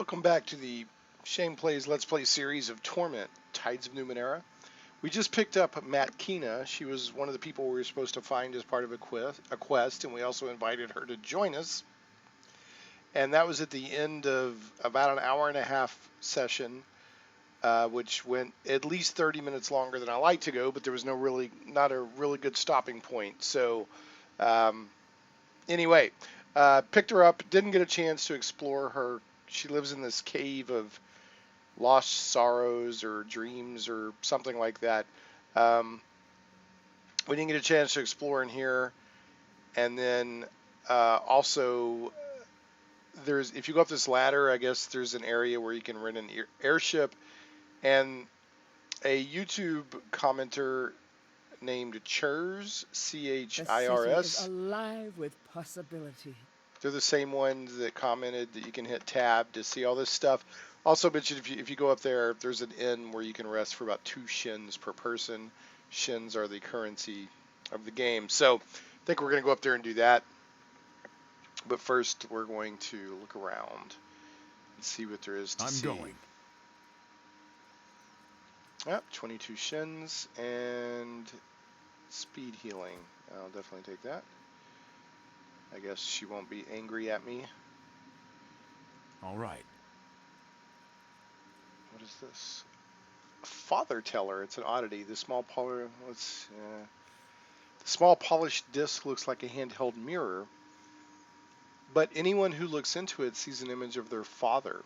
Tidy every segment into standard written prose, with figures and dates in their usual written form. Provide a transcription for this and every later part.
Welcome back to the Shane Plays Let's Play series of Torment, Tides of Numenera. We just picked up Matkina. She was one of the people we were supposed to find as part of a quest, and we also invited her to join us. And that was at the end of about an hour and a half session, which went at least 30 minutes longer than I like to go, but there was not a really good stopping point. So anyway, picked her up, didn't get a chance to explore her. She lives in this cave of lost sorrows or dreams or something like that. We didn't get a chance to explore in here. And then also, if you go up this ladder, I guess there's an area where you can rent an airship. And a YouTube commenter named Chirs, The city Chirs. is alive with possibility. They're the same ones that commented that you can hit tab to see all this stuff. Also mentioned if you go up there, there's an inn where you can rest for about 2 shins per person. Shins are the currency of the game. So I think we're going to go up there and do that. But first, we're going to look around and see what there is to see. I'm going. Yep, 22 shins and speed healing. I'll definitely take that. I guess she won't be angry at me. All right. What is this? A father teller. It's an oddity. The small polished disc looks like a handheld mirror, but anyone who looks into it sees an image of their father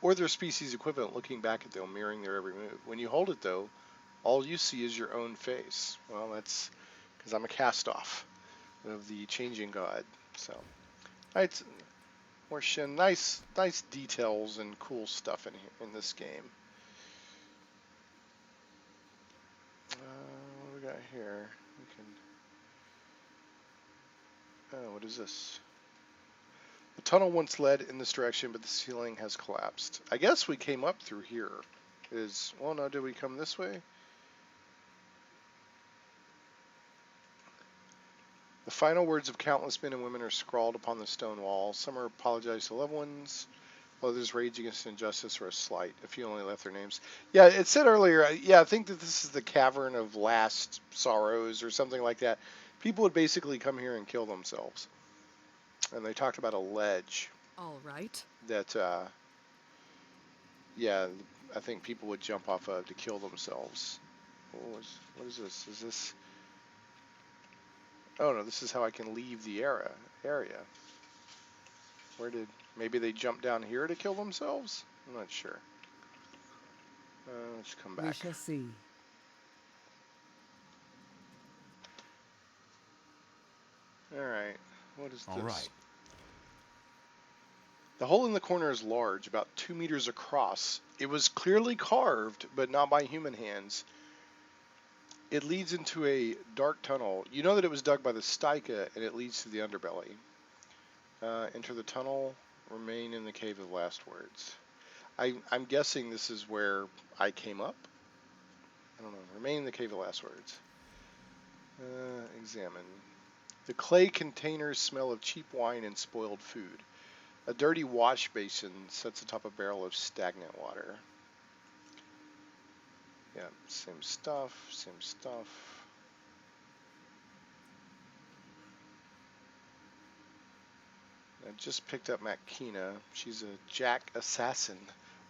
or their species equivalent looking back at them, mirroring their every move. When you hold it, though, all you see is your own face. Well, that's because I'm a cast-off of the changing god. So, it's more shin, nice details and cool stuff in here in this game. What do we got here? We can. Oh, what is this? The tunnel once led in this direction, but the ceiling has collapsed. I guess we came up through here. Well, no, did we come this way? The final words of countless men and women are scrawled upon the stone wall. Some are apologize to loved ones, while others rage against injustice or a slight. A few only left their names. Yeah, it said earlier, I think that this is the Cavern of Last Sorrows or something like that. People would basically come here and kill themselves. And they talked about a ledge. All right. That, yeah, I think people would jump off of to kill themselves. What is this? Is this... Oh no, this is how I can leave the area. Maybe they jump down here to kill themselves? I'm not sure. Let's come back. We shall see. Alright, what is this? All right. The hole in the corner is large, about 2 meters across. It was clearly carved, but not by human hands. It leads into a dark tunnel. You know that it was dug by the Styka, and it leads to the underbelly. Enter the tunnel, remain in the cave of last words. I'm guessing this is where I came up. I don't know. Remain in the cave of last words. Examine. The clay containers smell of cheap wine and spoiled food. A dirty wash basin sets atop a barrel of stagnant water. Yeah, same stuff. I just picked up Matkina. She's a Jack assassin.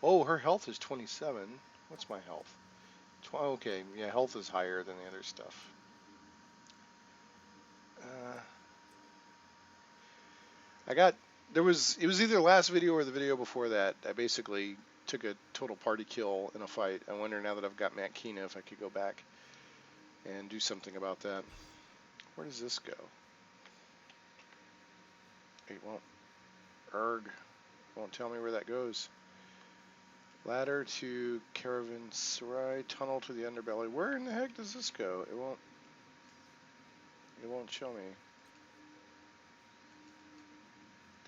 Oh, her health is 27. What's my health? Okay, yeah, health is higher than the other stuff. It was either last video or the video before that. I basically took a total party kill in a fight. I wonder now that I've got Matkina if I could go back and do something about that. Where does this go? It won't tell me where that goes. Ladder to Caravanserai, tunnel to the underbelly. Where in the heck does this go? It won't show me.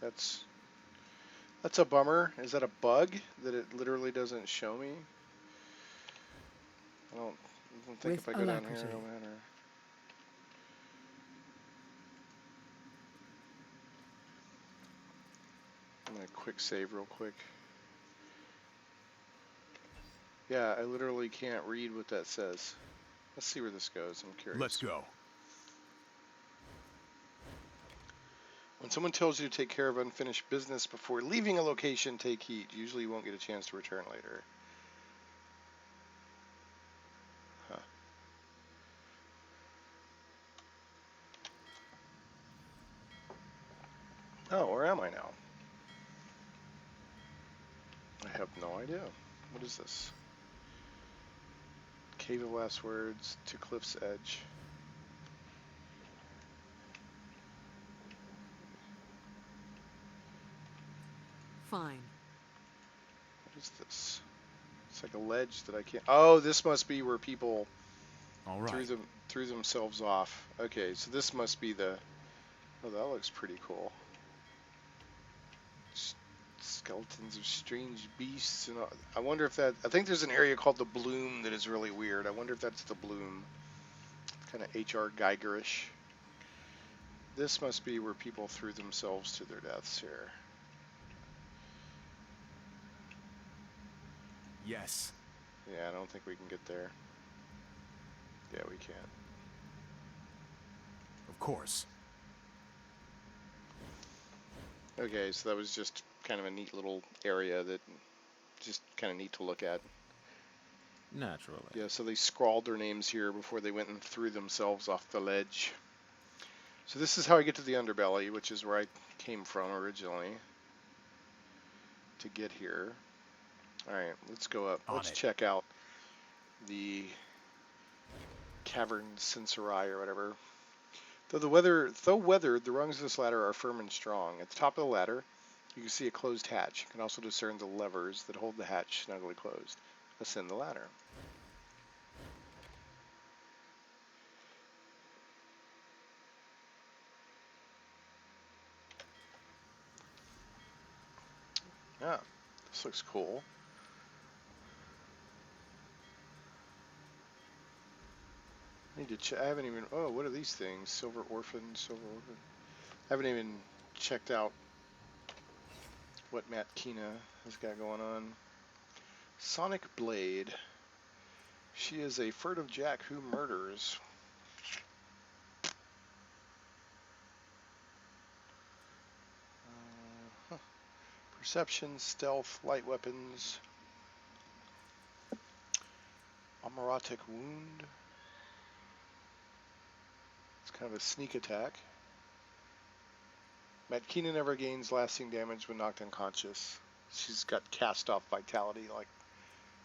That's a bummer. Is that a bug that it literally doesn't show me? I don't think With if I go down here alacrity. it'll matter. I'm gonna quick save real quick. Yeah, I literally can't read what that says. Let's see where this goes. I'm curious. Let's go. When someone tells you to take care of unfinished business before leaving a location, take heed. Usually you won't get a chance to return later. Huh. Oh, where am I now? I have no idea. What is this? Cave of Last Words to Cliff's Edge. Fine. What is this? It's like a ledge that I can't. Oh, this must be where people All right. threw themselves off. Okay, so this must be the. Oh, that looks pretty cool. Skeletons of strange beasts, and I wonder if that. I think there's an area called the Bloom that is really weird. I wonder if that's the Bloom. Kind of H.R. Geigerish. This must be where people threw themselves to their deaths here. Yes. Yeah, I don't think we can get there. Yeah, we can. Of course. Okay, so that was just kind of a neat little area that just kind of neat to look at. Naturally. Yeah, so they scrawled their names here before they went and threw themselves off the ledge. So this is how I get to the underbelly, which is where I came from originally to get here. Alright, let's go up. On Let's it. check out the cavern sensori or whatever. Though weathered, the rungs of this ladder are firm and strong. At the top of the ladder, you can see a closed hatch. You can also discern the levers that hold the hatch snugly closed. Ascend the ladder. Yeah, this looks cool. I need to check. I haven't even. Oh, what are these things? Silver orphan, silver orphan. I haven't even checked out what Matt Kina has got going on. Sonic Blade. She is a furtive jack who murders. Huh. Perception, stealth, light weapons. Amoratic wound. It's kind of a sneak attack. Matt Kina never gains lasting damage when knocked unconscious. She's got cast off vitality, like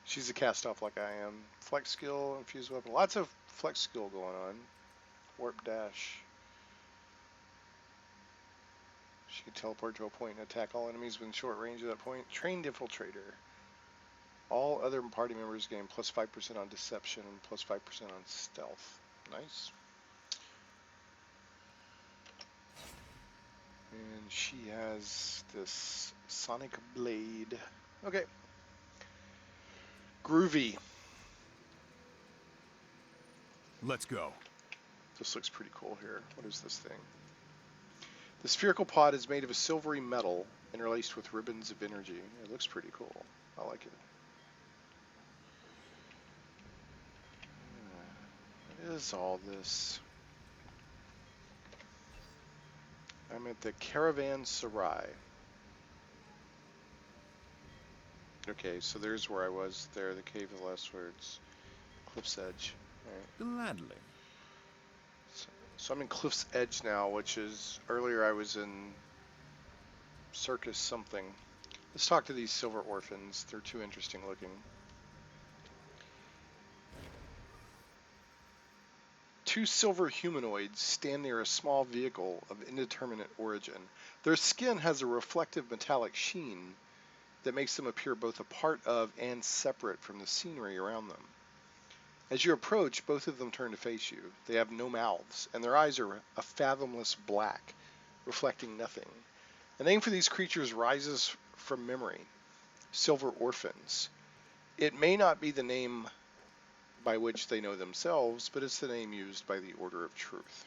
she's a cast off like I am. Flex skill, infused weapon. Lots of flex skill going on. Warp dash. She can teleport to a point and attack all enemies within short range of that point. Trained infiltrator. All other party members gain plus 5% on deception and plus 5% on stealth. Nice. And she has this Sonic Blade. Okay. Groovy. Let's go. This looks pretty cool here. What is this thing? The spherical pod is made of a silvery metal interlaced with ribbons of energy. It looks pretty cool. I like it. What is all this? I'm at the Caravanserai. Okay, so there's where I was there, the Cave of the Last Words. Cliff's Edge. Right. Gladly. So I'm in Cliff's Edge now, which is, earlier I was in Circus something. Let's talk to these silver orphans. They're too interesting looking. Two silver humanoids stand near a small vehicle of indeterminate origin. Their skin has a reflective metallic sheen that makes them appear both a part of and separate from the scenery around them. As you approach, both of them turn to face you. They have no mouths, and their eyes are a fathomless black, reflecting nothing. A name for these creatures rises from memory: silver orphans. It may not be the name by which they know themselves, but it's the name used by the Order of Truth.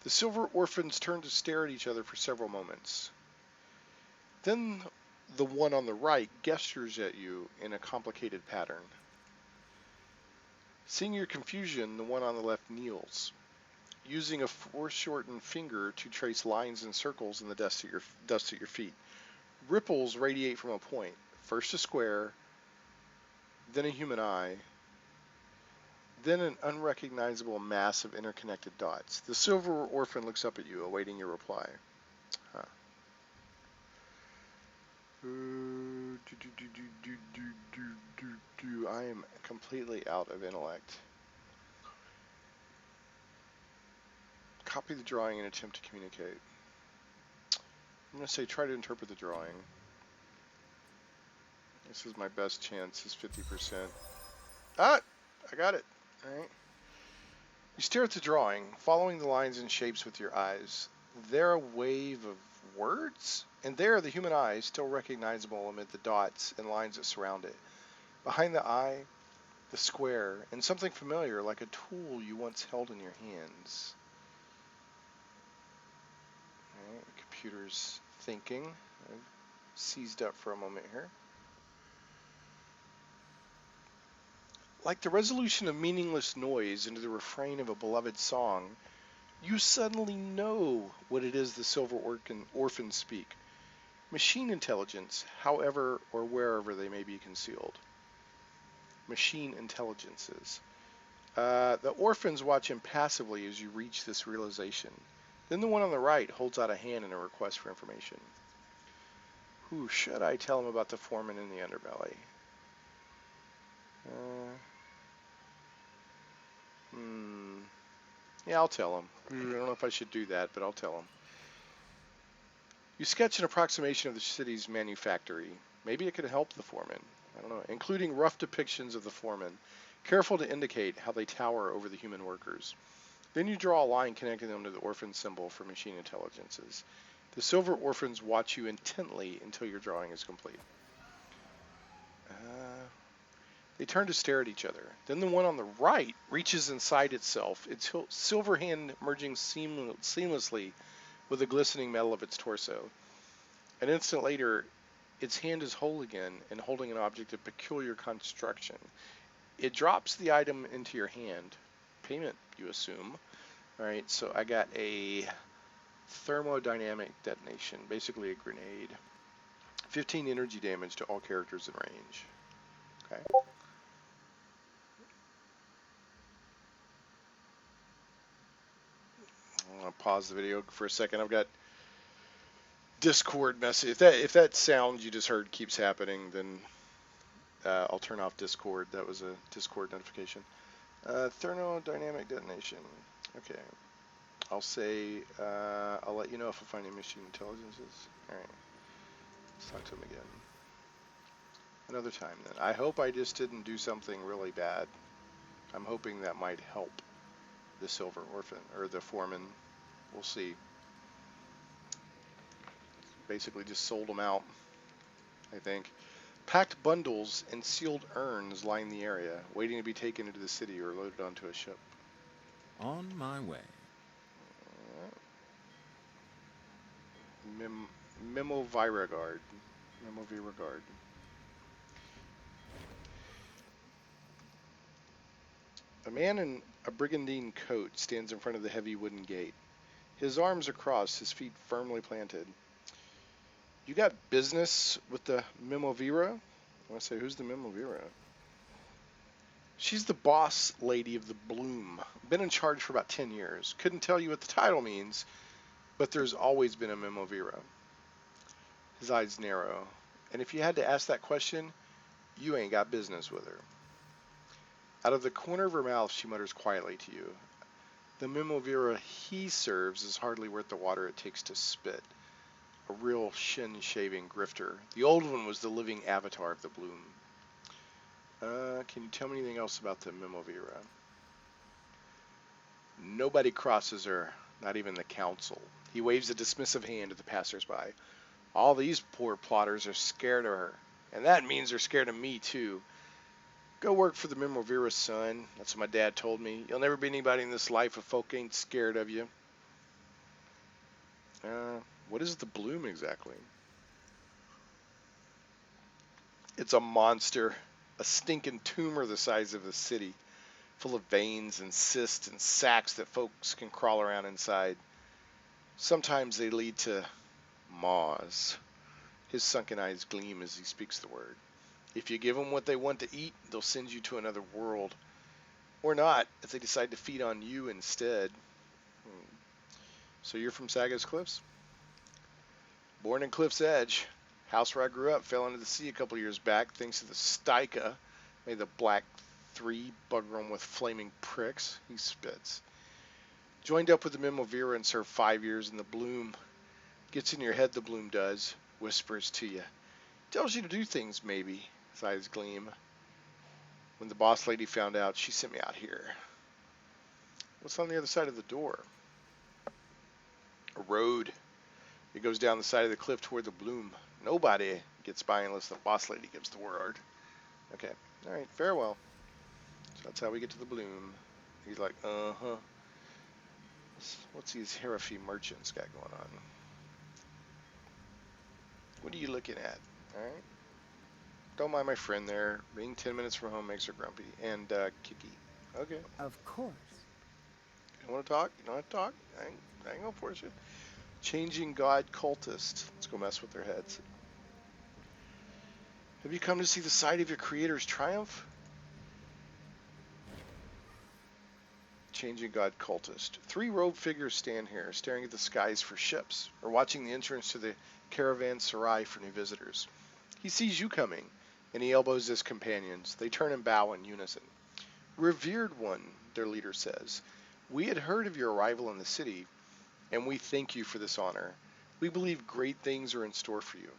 The silver orphans turn to stare at each other for several moments. Then The one on the right gestures at you in a complicated pattern. Seeing your confusion, the one on the left kneels, using a foreshortened finger to trace lines and circles in the dust at your feet. Ripples radiate from a point, first a square, then a human eye, then an unrecognizable mass of interconnected dots. The silver orphan looks up at you, awaiting your reply. Huh. I am completely out of intellect. Copy the drawing and attempt to communicate. I'm going to say try to interpret the drawing. This is my best chance, is 50%. Ah! I got it. Alright. You stare at the drawing, following the lines and shapes with your eyes. There a wave of words? And there the human eye, still recognizable amid the dots and lines that surround it. Behind the eye, the square, and something familiar like a tool you once held in your hands. Alright, the computer's thinking. I've seized up for a moment here. Like the resolution of meaningless noise into the refrain of a beloved song, you suddenly know what it is the silver orphans speak. Machine intelligence, however or wherever they may be concealed. Machine intelligences. The orphans watch impassively as you reach this realization. Then the one on the right holds out a hand in a request for information. Who should I tell him about the foreman in the underbelly? Yeah, I'll tell him. I don't know if I should do that, but I'll tell him. You sketch an approximation of the city's manufactory. Maybe it could help the foreman. I don't know. Including rough depictions of the foreman, careful to indicate how they tower over the human workers. Then you draw a line connecting them to the orphan symbol for machine intelligences. The silver orphans watch you intently until your drawing is complete. They turn to stare at each other. Then the one on the right reaches inside itself, its silver hand merging seamlessly with the glistening metal of its torso. An instant later, its hand is whole again and holding an object of peculiar construction. It drops the item into your hand. Payment, you assume. Alright, so I got a thermodynamic detonation, basically a grenade. 15 energy damage to all characters in range. Okay. I'm going to pause the video for a second. I've got Discord message. If that sound you just heard keeps happening, then I'll turn off Discord. That was a Discord notification. Thermodynamic detonation. Okay. I'll say, I'll let you know if I find any machine intelligences. Alright. Let's talk to him again. Another time then. I hope I just didn't do something really bad. I'm hoping that might help the silver orphan, or the foreman. We'll see. Basically just sold them out, I think. Packed bundles and sealed urns line the area, waiting to be taken into the city or loaded onto a ship. On my way. Memovira guard. Memovira guard. A man in a brigandine coat stands in front of the heavy wooden gate. His arms are crossed, his feet firmly planted. You got business with the Memovira? I want to say, who's the Memovira? She's the boss lady of the Bloom. Been in charge for about 10 years. Couldn't tell you what the title means, but there's always been a Memovira. His eyes narrow. And if you had to ask that question, you ain't got business with her. Out of the corner of her mouth, she mutters quietly to you. The Memovira he serves is hardly worth the water it takes to spit. A real shin-shaving grifter. The old one was the living avatar of the Bloom. Can you tell me anything else about the Memovira? Nobody crosses her, not even the council. He waves a dismissive hand at the passersby. All these poor plotters are scared of her, and that means they're scared of me too. Go work for the Memovira, son. That's what my dad told me. You'll never be anybody in this life if folk ain't scared of you. What is the Bloom exactly? It's a monster, a stinking tumor the size of a city, full of veins and cysts and sacs that folks can crawl around inside. Sometimes they lead to maws. His sunken eyes gleam as he speaks the word. If you give them what they want to eat, they'll send you to another world. Or not, if they decide to feed on you instead. So you're from Saga's Cliffs? Born in Cliff's Edge. House where I grew up fell into the sea a couple years back thanks to the Styka. Made the Black 3 bugger him with flaming pricks. He spits. Joined up with the Mimavira and served 5 years in the Bloom. Gets in your head, the Bloom does. Whispers to you. Tells you to do things, maybe. His eyes gleam. When the boss lady found out, she sent me out here. What's on the other side of the door? A road. It goes down the side of the cliff toward the Bloom. Nobody gets by unless the boss lady gives the word. Okay. Alright, farewell. So that's how we get to the Bloom. He's like, uh-huh. What's these Herafi merchants got going on? What are you looking at? Alright. Don't mind my friend there. Being 10 minutes from home makes her grumpy. And, kicky. Okay. Of course. You don't want to talk? You don't have to talk? I ain't gonna force you. Changing God cultist. Let's go mess with their heads. Have you come to see the site of your creator's triumph? Changing God cultist. 3 robed figures stand here, staring at the skies for ships, or watching the entrance to the caravanserai for new visitors. He sees you coming, and he elbows his companions. They turn and bow in unison. Revered one, their leader says, we had heard of your arrival in the city, and we thank you for this honor. We believe great things are in store for you.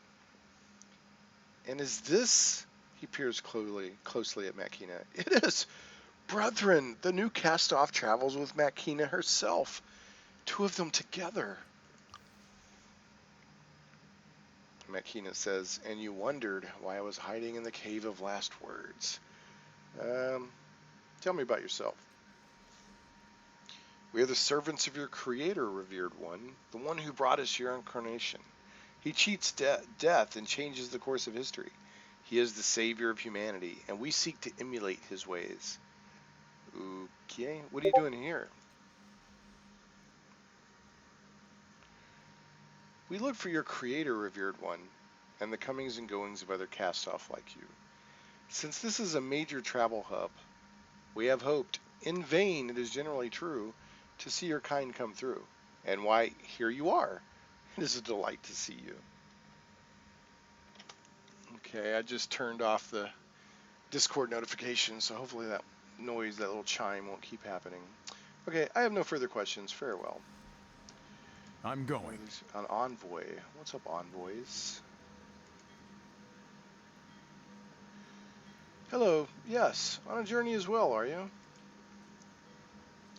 And is this... He peers closely at Makina. It is! Brethren, the new cast-off travels with Makina herself. 2 of them together. Makina says, and you wondered why I was hiding in the Cave of Last Words. Tell me about yourself. We are the servants of your creator, revered one, the one who brought us your incarnation. He cheats death and changes the course of history. He is the savior of humanity, and we seek to emulate his ways. Okay, what are you doing here? We look for your creator, revered one, and the comings and goings of other cast-off like you. Since this is a major travel hub, we have hoped, in vain it is generally true, to see your kind come through. And why, here you are. It is a delight to see you. Okay, I just turned off the Discord notification, so hopefully that noise, that little chime, won't keep happening. Okay, I have no further questions. Farewell. I'm going. An envoy. What's up, envoys? Hello. Yes, on a journey as well, are you?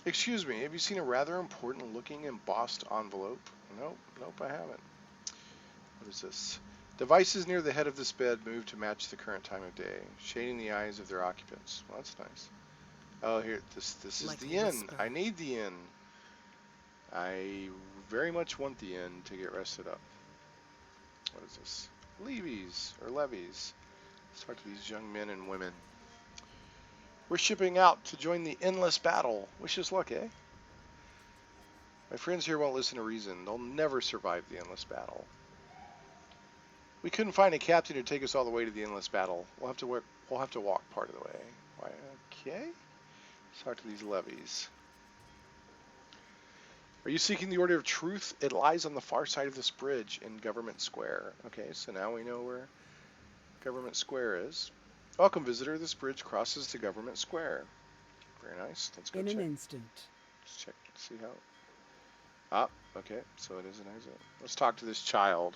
Excuse me, have you seen a rather important-looking embossed envelope? Nope, I haven't. What is this? Devices near the head of this bed move to match the current time of day, shading the eyes of their occupants. Well, that's nice. Oh, here, this is Like the a inn. whisper. I need the inn. I very much want the inn to get rested up. What is this? Levies, or levies. Let's talk to these young men and women. We're shipping out to join the endless battle. Wish us luck, eh? My friends here won't listen to reason. They'll never survive the endless battle. We couldn't find a captain to take us all the way to the endless battle. We'll have to walk part of the way. Why? Okay. Let's talk to these levies. Are you seeking the Order of Truth? It lies on the far side of this bridge in Government Square. Okay, so now we know where Government Square is. Welcome, visitor. This bridge crosses to Government Square. Very nice. Let's go In check. an instant. Let's check. See how. Ah, okay. So it is an exit. Let's talk to this child.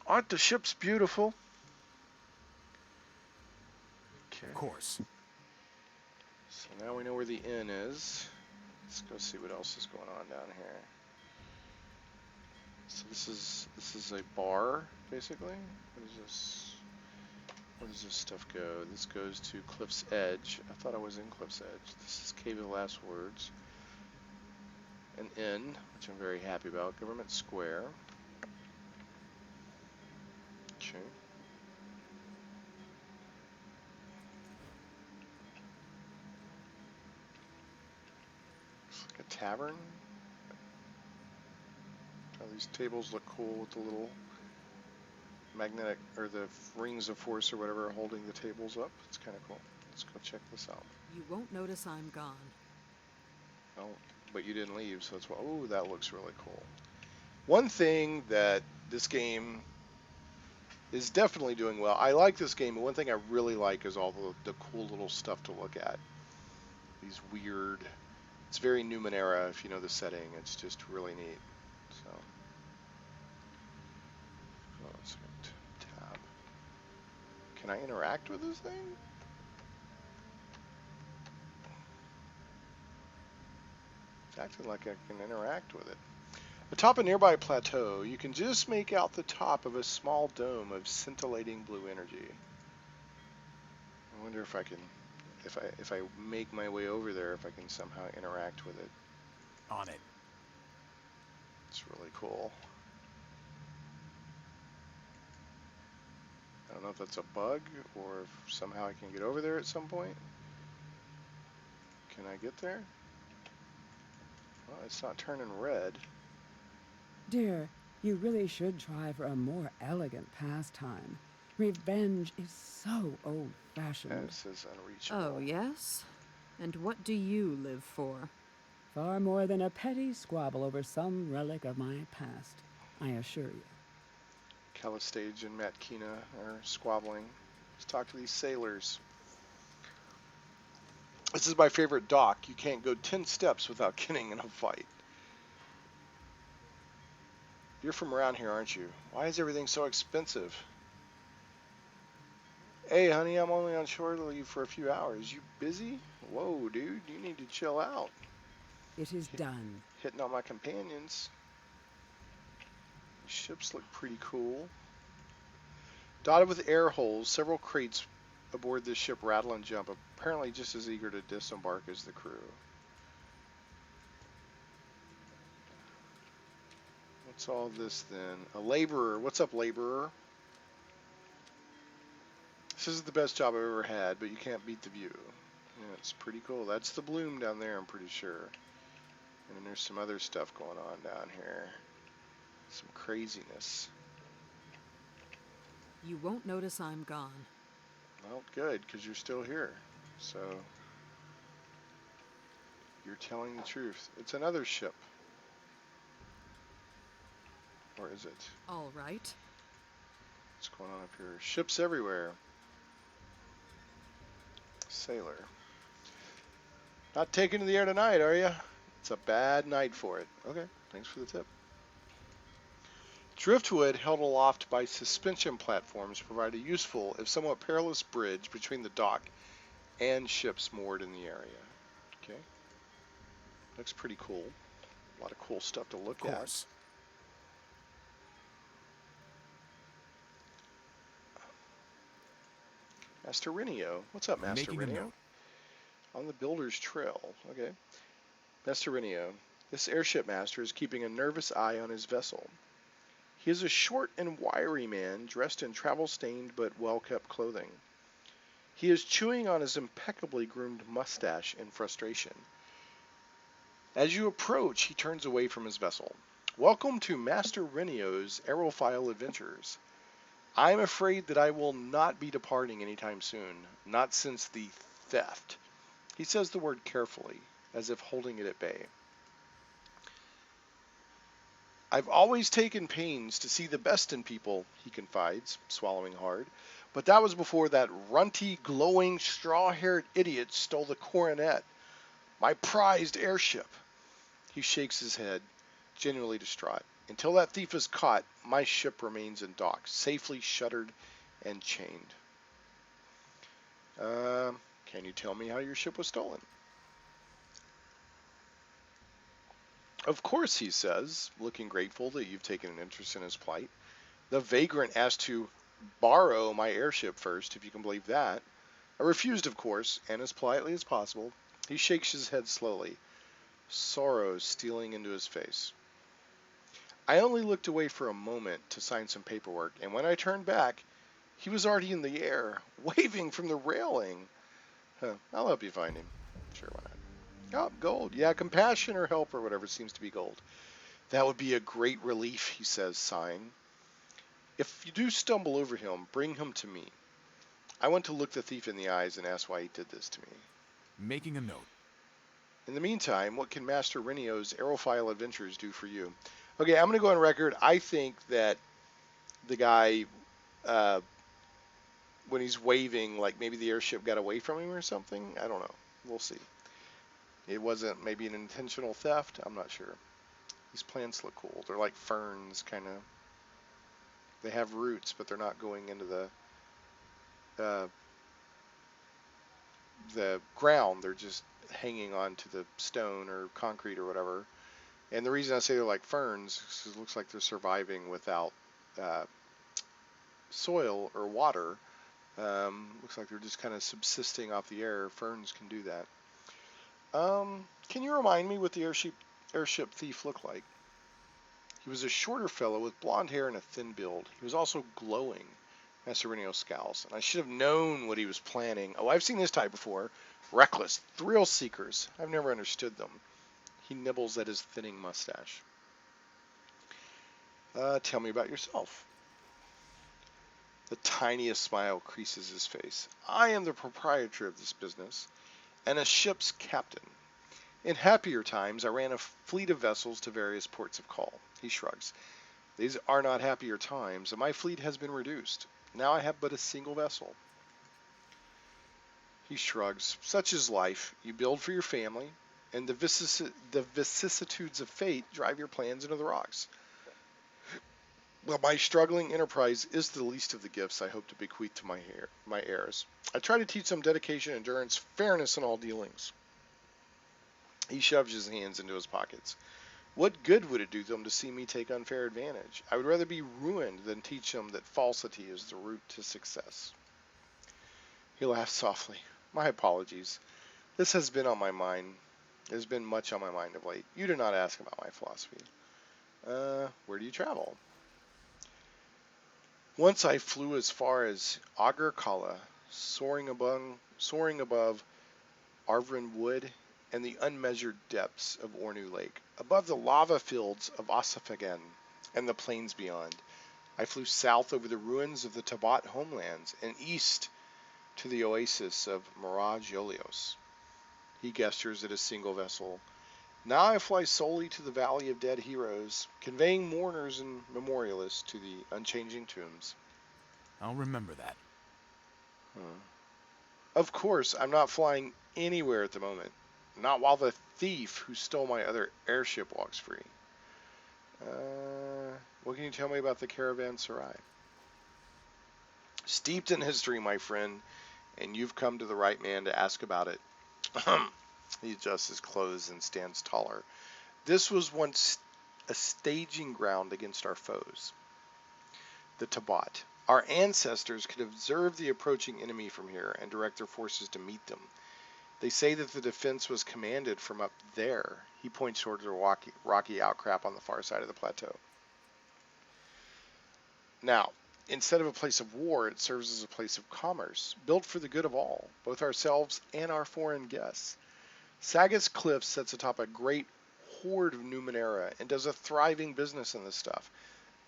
Aren't the ships beautiful? Okay. Of course. So now we know where the inn is. Let's go see what else is going on down here. So this is a bar, basically. What is this? Where does this stuff go? This goes to Cliff's Edge. I thought I was in Cliff's Edge. This is Cave of the Last Words. An inn, which I'm very happy about. Government Square. Okay. tavern. Oh, these tables look cool with the little magnetic, or the rings of force or whatever, holding the tables up. It's kind of cool. Let's go check this out. You won't notice I'm gone. Oh, but you didn't leave, so that's why. Oh, that looks really cool. One thing that this game is definitely doing well. I like this game, but one thing I really like is all the cool little stuff to look at. These weird. It's very Numenera, if you know the setting. It's just really neat. So, hold on a second. Tab. Can I interact with this thing? It's acting like I can interact with it. Atop a nearby plateau, you can just make out the top of a small dome of scintillating blue energy. I wonder if I can, if I make my way over there, if I can somehow interact with it. On it. It's really cool. I don't know if that's a bug or if somehow I can get over there at some point. Can I get there? Well, it's not turning red. Dear, you really should try for a more elegant pastime. Revenge is so old-fashioned. And it says unreachable. Oh, yes? And what do you live for? Far more than a petty squabble over some relic of my past, I assure you. Calistage and Matt Kina are squabbling. Let's talk to these sailors. This is my favorite dock. You can't go 10 steps without getting in a fight. You're from around here, aren't you? Why is everything so expensive? Hey, honey, I'm only on shore leave for a few hours. You busy? Whoa, dude, you need to chill out. It is done. Hitting on my companions. The ships look pretty cool. Dotted with air holes, several crates aboard this ship rattle and jump, apparently just as eager to disembark as the crew. What's all this then? A laborer. What's up, laborer? This is the best job I've ever had, but you can't beat the view. Yeah, it's pretty cool. That's the bloom down there, I'm pretty sure. And then there's some other stuff going on down here. Some craziness. You won't notice I'm gone. Well, good, because you're still here. So, you're telling the truth. It's another ship. Or is it? All right. What's going on up here? Ships everywhere. Sailor. Not taking to the air tonight, are you? It's a bad night for it. Okay, thanks for the tip. Driftwood held aloft by suspension platforms provide a useful, if somewhat perilous, bridge between the dock and ships moored in the area. Okay. Looks pretty cool. A lot of cool stuff to look Of at. course. Master Renio. What's up, Master Making a Renio? note. On the Builder's Trail. Okay. Master Renio. This airship master is keeping a nervous eye on his vessel. He is a short and wiry man dressed in travel-stained but well-kept clothing. He is chewing on his impeccably groomed mustache in frustration. As you approach, he turns away from his vessel. Welcome to Master Renio's Aerophile Adventures. I'm afraid that I will not be departing anytime soon, not since the theft. He says the word carefully, as if holding it at bay. I've always taken pains to see the best in people, he confides, swallowing hard. But that was before that runty, glowing, straw-haired idiot stole the coronet, my prized airship. He shakes his head, genuinely distraught. Until that thief is caught, my ship remains in dock, safely shuttered and chained. Can you tell me how your ship was stolen? Of course, he says, looking grateful that you've taken an interest in his plight. The vagrant asked to borrow my airship first, if you can believe that. I refused, of course, and as politely as possible. He shakes his head slowly, sorrow stealing into his face. I only looked away for a moment to sign some paperwork, and when I turned back, he was already in the air, waving from the railing. I'll help you find him. Sure, why not? Oh, gold. Yeah, compassion or help or whatever seems to be gold. That would be a great relief, he says, sighing. If you do stumble over him, bring him to me. I want to look the thief in the eyes and ask why he did this to me. Making a note. In the meantime, what can Master Renio's aerophile adventures do for you? Okay, I'm going to go on record. I think that the guy, uh, when he's waving, like maybe the airship got away from him or something. I don't know. We'll see. It wasn't maybe an intentional theft. I'm not sure. These plants look cool. They're like ferns, kind of. They have roots, but they're not going into uh, the ground. They're just hanging on to the stone or concrete or whatever. And the reason I say they're like ferns is it looks like they're surviving without uh, soil or water. Looks like they're just kind of subsisting off the air. Ferns can do that. Can you remind me what the airship thief looked like? He was a shorter fellow with blonde hair and a thin build. He was also glowing. Master Renio scowls. And I should have known what he was planning. Oh, I've seen this type before. Reckless, thrill seekers. I've never understood them. He nibbles at his thinning mustache. Tell me about yourself. The tiniest smile creases his face. I am the proprietor of this business, and a ship's captain. In happier times, I ran a fleet of vessels to various ports of call. He shrugs. These are not happier times, and my fleet has been reduced. Now I have but a single vessel. He shrugs. Such is life. You build for your family, and the vicissitudes of fate drive your plans into the rocks. Well, my struggling enterprise is the least of the gifts I hope to bequeath to my heirs. I try to teach them dedication, endurance, fairness in all dealings. He shoves his hands into his pockets. What good would it do them to see me take unfair advantage? I would rather be ruined than teach them that falsity is the route to success. He laughs softly. My apologies. This has been on my mind. There's been much on my mind of late. You do not ask about my philosophy. Where do you travel? Once I flew as far as Agarkala, soaring above Arvrin Wood and the unmeasured depths of Ornu Lake, above the lava fields of Ossifagan and the plains beyond. I flew south over the ruins of the Tabat homelands and east to the oasis of Mirage Yolios. He gestures at a single vessel. Now I fly solely to the Valley of Dead Heroes, conveying mourners and memorialists to the unchanging tombs. I'll remember that. Of course, I'm not flying anywhere at the moment. Not while the thief who stole my other airship walks free. What can you tell me about the caravanserai? Steeped in history, my friend, and you've come to the right man to ask about it. He adjusts his clothes and stands taller. This was once a staging ground against our foes, the Tabat. Our ancestors could observe the approaching enemy from here and direct their forces to meet them. They say that the defense was commanded from up there. He points towards a rocky outcrop on the far side of the plateau. Now, instead of a place of war, it serves as a place of commerce, built for the good of all, both ourselves and our foreign guests. Sagas Cliff sits atop a great hoard of Numenera and does a thriving business in this stuff.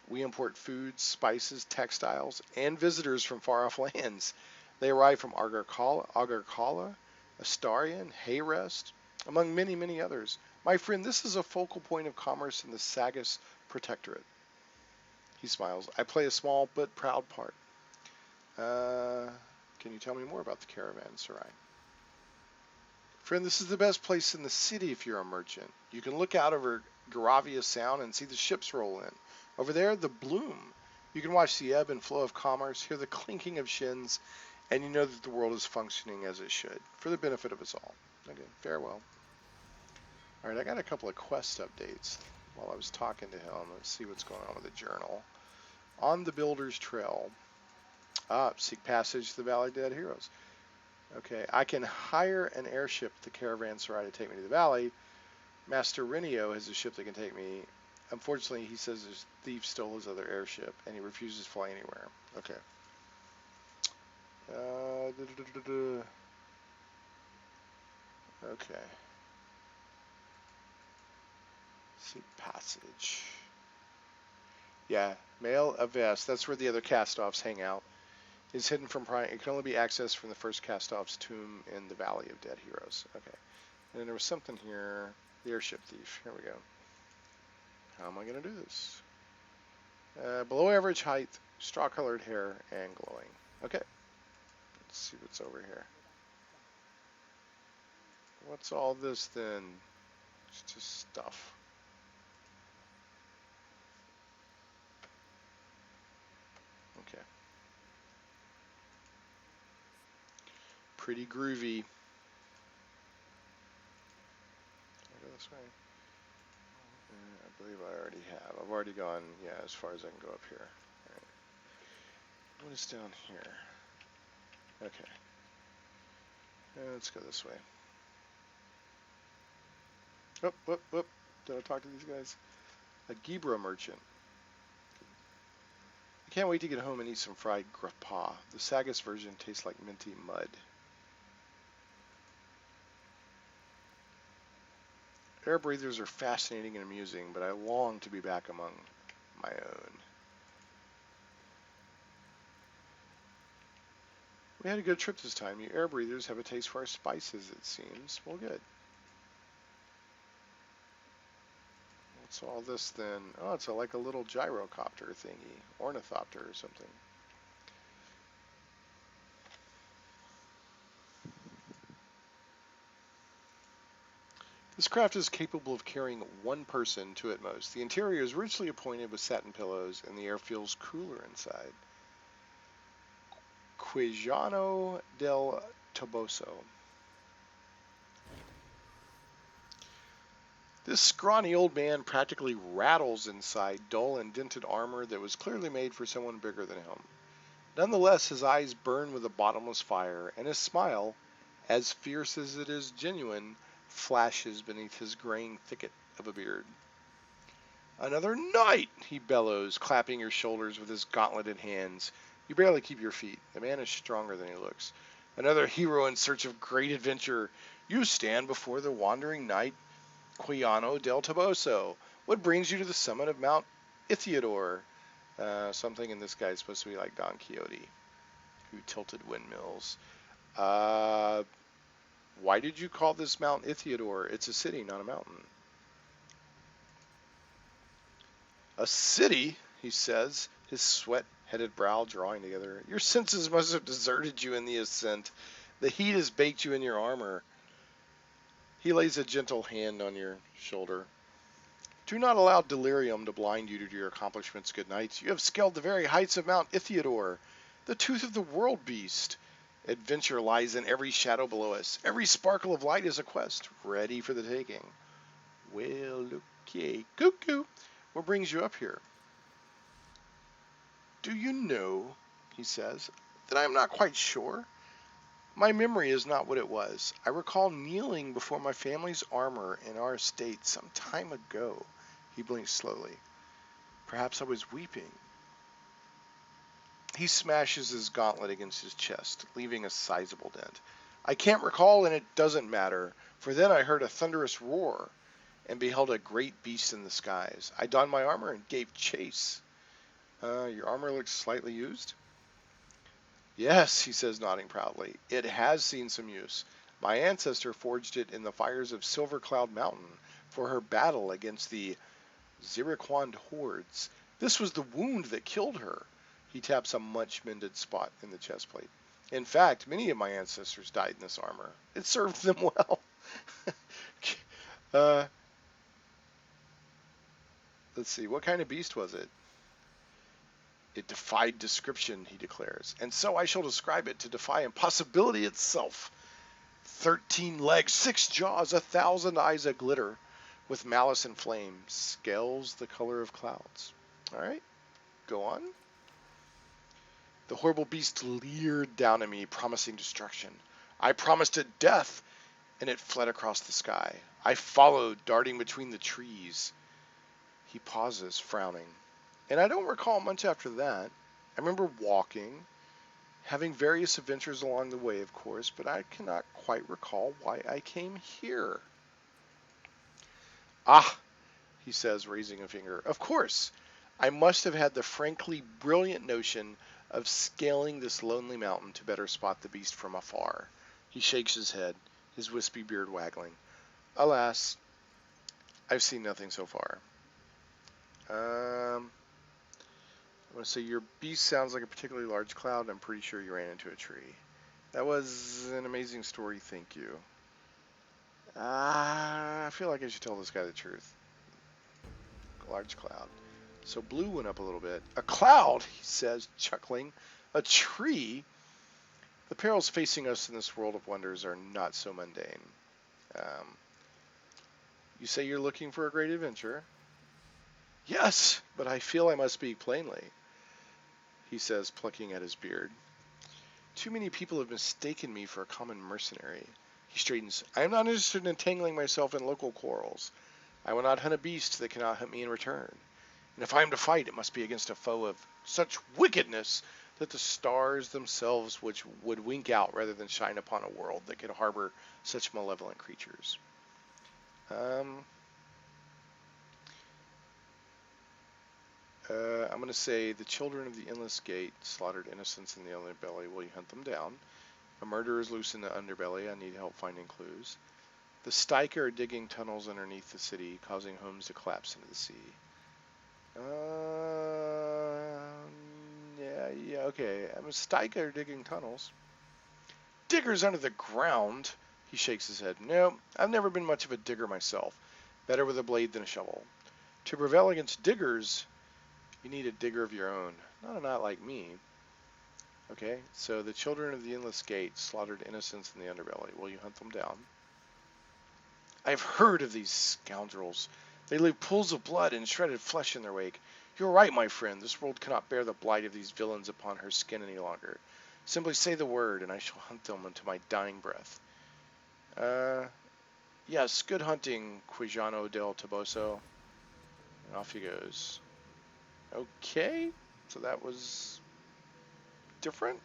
We import foods, spices, textiles, and visitors from far-off lands. They arrive from Agarkala, Astarion, Hayrest, among many, many others. My friend, this is a focal point of commerce in the Sagas Protectorate. He smiles. I play a small but proud part. Can you tell me more about the caravanserai? Friend, this is the best place in the city if you're a merchant. You can look out over Garavia Sound and see the ships roll in. Over there, the bloom. You can watch the ebb and flow of commerce, hear the clinking of shins, and you know that the world is functioning as it should, for the benefit of us all. Okay, farewell. All right, I got a couple of quest updates while I was talking to him. Let's see what's going on with the journal. On the Builder's Trail. Seek passage to the Valley of Dead Heroes. Okay, I can hire an airship, the caravanserai, to take me to the valley. Master Renio has a ship that can take me. Unfortunately, he says his thief stole his other airship, and he refuses to fly anywhere. Okay. Okay. See, passage. Yeah, Male Avest. That's where the other cast-offs hang out. Is hidden from prying. It can only be accessed from the first cast-off's tomb in the Valley of Dead Heroes. Okay. And then there was something here. The airship thief. Here we go. How am I going to do this? Below average height, straw-colored hair, and glowing. Okay. Let's see what's over here. What's all this then? It's just stuff. Okay. Pretty groovy. I'll go this way. I believe I already have. I've already gone, yeah, as far as I can go up here. All right. What is down here? Okay. Let's go this way. Oh, whoop, whoop. Did I talk to these guys? A Gibra merchant. I can't wait to get home and eat some fried grappa. The Sagas version tastes like minty mud. Air breathers are fascinating and amusing, but I long to be back among my own. We had a good trip this time. You air breathers have a taste for our spices, it seems. Well, good. What's all this then? Oh, it's like a little gyrocopter thingy. Ornithopter or something. This craft is capable of carrying one person to at most. The interior is richly appointed with satin pillows, and the air feels cooler inside. Quijano del Toboso. This scrawny old man practically rattles inside dull and dented armor that was clearly made for someone bigger than him. Nonetheless, his eyes burn with a bottomless fire, and his smile, as fierce as it is genuine, flashes beneath his graying thicket of a beard. Another night, he bellows, clapping your shoulders with his gauntleted hands. You barely keep your feet. The man is stronger than he looks. Another hero in search of great adventure. You stand before the wandering knight, Quijano del Toboso. What brings you to the summit of Mount Ithiodor? Something in this guy is supposed to be like Don Quixote, who tilted windmills. Why did you call this Mount Ithiodor? It's a city, not a mountain. A city, he says, his sweat-headed brow drawing together. Your senses must have deserted you in the ascent. The heat has baked you in your armor. He lays a gentle hand on your shoulder. Do not allow delirium to blind you to your accomplishments, good knights. You have scaled the very heights of Mount Ithiodor, the tooth of the world beast. Adventure lies in every shadow below us. Every sparkle of light is a quest, ready for the taking. Well, okay, cuckoo. What brings you up here? Do you know, he says, that I am not quite sure? My memory is not what it was. I recall kneeling before my family's armor in our estate some time ago. He blinks slowly. Perhaps I was weeping. He smashes his gauntlet against his chest, leaving a sizable dent. I can't recall, and it doesn't matter, for then I heard a thunderous roar and beheld a great beast in the skies. I donned my armor and gave chase. Your armor looks slightly used? Yes, he says, nodding proudly. It has seen some use. My ancestor forged it in the fires of Silver Cloud Mountain for her battle against the Ziriquand hordes. This was the wound that killed her. He taps a much-mended spot in the chest plate. In fact, many of my ancestors died in this armor. It served them well. Let's see, what kind of beast was it? It defied description, he declares, and so I shall describe it to defy impossibility itself. 13 legs, 6 jaws, 1,000 eyes a glitter, with malice and flame, scales the color of clouds. All right, go on. The horrible beast leered down at me, promising destruction. I promised it death, and it fled across the sky. I followed, darting between the trees. He pauses, frowning. And I don't recall much after that. I remember walking, having various adventures along the way, of course, but I cannot quite recall why I came here. Ah, he says, raising a finger. Of course, I must have had the frankly brilliant notion of scaling this lonely mountain to better spot the beast from afar. He shakes his head, his wispy beard waggling. Alas, I've seen nothing so far. I want to say your beast sounds like a particularly large cloud. I'm pretty sure you ran into a tree. That was an amazing story, thank you. I feel like I should tell this guy the truth. A large cloud. So blue went up a little bit. A cloud, he says, chuckling. A tree? The perils facing us in this world of wonders are not so mundane. You say you're looking for a great adventure? Yes, but I feel I must speak plainly, he says, plucking at his beard. Too many people have mistaken me for a common mercenary. He straightens. I am not interested in entangling myself in local quarrels. I will not hunt a beast that cannot hunt me in return. And if I am to fight, it must be against a foe of such wickedness that the stars themselves would wink out rather than shine upon a world that could harbor such malevolent creatures. I'm going to say the children of the endless gate slaughtered innocents in the underbelly. Will you hunt them down? A murderer is loose in the underbelly. I need help finding clues. The Styker are digging tunnels underneath the city, causing homes to collapse into the sea. Yeah, okay. Styker are digging tunnels. Diggers under the ground? He shakes his head. No, I've never been much of a digger myself. Better with a blade than a shovel. To prevail against diggers, you need a digger of your own. Not like me. Okay, so the children of the endless gate slaughtered innocents in the underbelly. Will you hunt them down? I've heard of these scoundrels. They leave pools of blood and shredded flesh in their wake. You're right, my friend. This world cannot bear the blight of these villains upon her skin any longer. Simply say the word, and I shall hunt them unto my dying breath. Yes, good hunting, Quijano del Toboso. And off he goes. Okay, so that was different.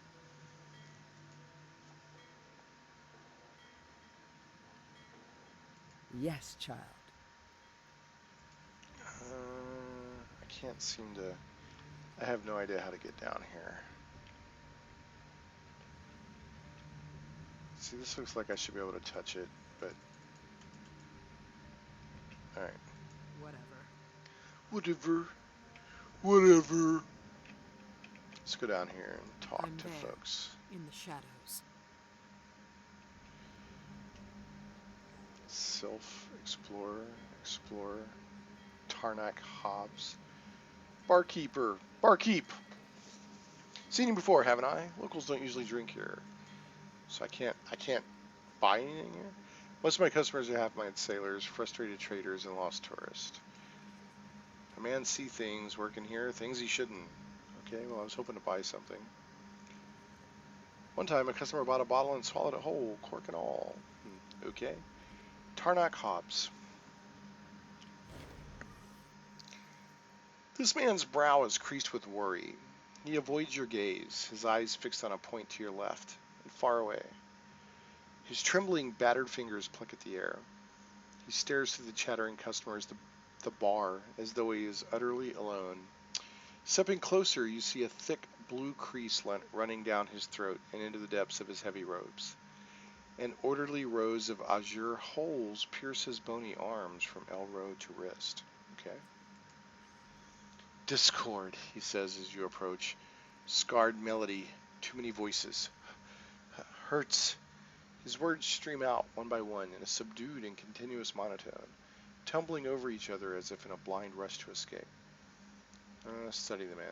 Yes, child. I can't seem to... I have no idea how to get down here. See, this looks like I should be able to touch it, but... Alright. Whatever. Whatever. Let's go down here and talk I'm to there, folks. in the shadows. Explorer. Tarnak Hobbs. Barkeep! Seen him before, haven't I? Locals don't usually drink here. So I can't buy anything here? Most of my customers are half-minded sailors, frustrated traders, and lost tourists. A man see things working here, things he shouldn't. Okay, well, I was hoping to buy something. One time, a customer bought a bottle and swallowed it whole, cork and all. Okay. Tarnak Hobbs. This man's brow is creased with worry. He avoids your gaze, his eyes fixed on a point to your left and far away. His trembling, battered fingers pluck at the air. He stares through the chattering customers, the bar, as though he is utterly alone. Stepping closer, you see a thick blue crease running down his throat and into the depths of his heavy robes. And orderly rows of azure holes pierce his bony arms from elbow to wrist. Okay. Discord, he says as you approach. Scarred melody, too many voices. Hurts. His words stream out one by one in a subdued and continuous monotone, tumbling over each other as if in a blind rush to escape. Study the man.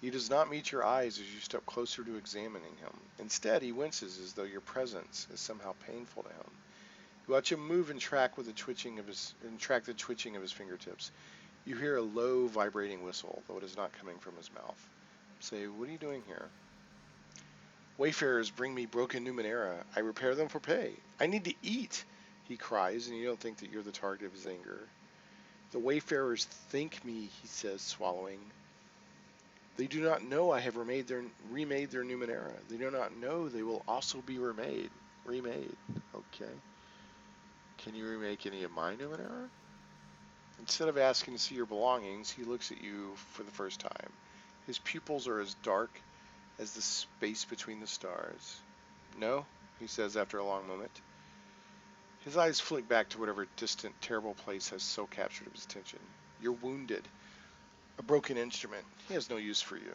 He does not meet your eyes as you step closer to examining him. Instead, he winces as though your presence is somehow painful to him. You watch him move and track the twitching of his fingertips. You hear a low, vibrating whistle, though it is not coming from his mouth. Say, what are you doing here? Wayfarers bring me broken Numenera. I repair them for pay. I need to eat, he cries, and you don't think that you're the target of his anger. The wayfarers thank me, he says, swallowing. They do not know I have remade their Numenera. They do not know they will also be remade. Okay. Can you remake any of my Numenera? Instead of asking to see your belongings, he looks at you for the first time. His pupils are as dark as the space between the stars. No, he says after a long moment. His eyes flick back to whatever distant, terrible place has so captured his attention. You're wounded. A broken instrument. He has no use for you.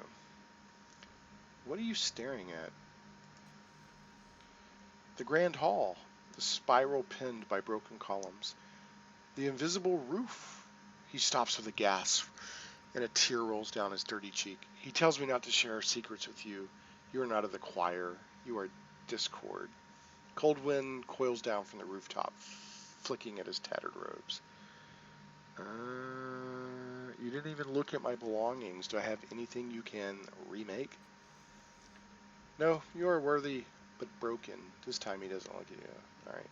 What are you staring at? The grand hall, the spiral pinned by broken columns. The invisible roof. He stops with a gasp, and a tear rolls down his dirty cheek. He tells me not to share our secrets with you. You are not of the choir. You are discord. Cold wind coils down from the rooftop, flicking at his tattered robes. You didn't even look at my belongings. Do I have anything you can remake? No, you are worthy, but broken. This time he doesn't look at you. Alright.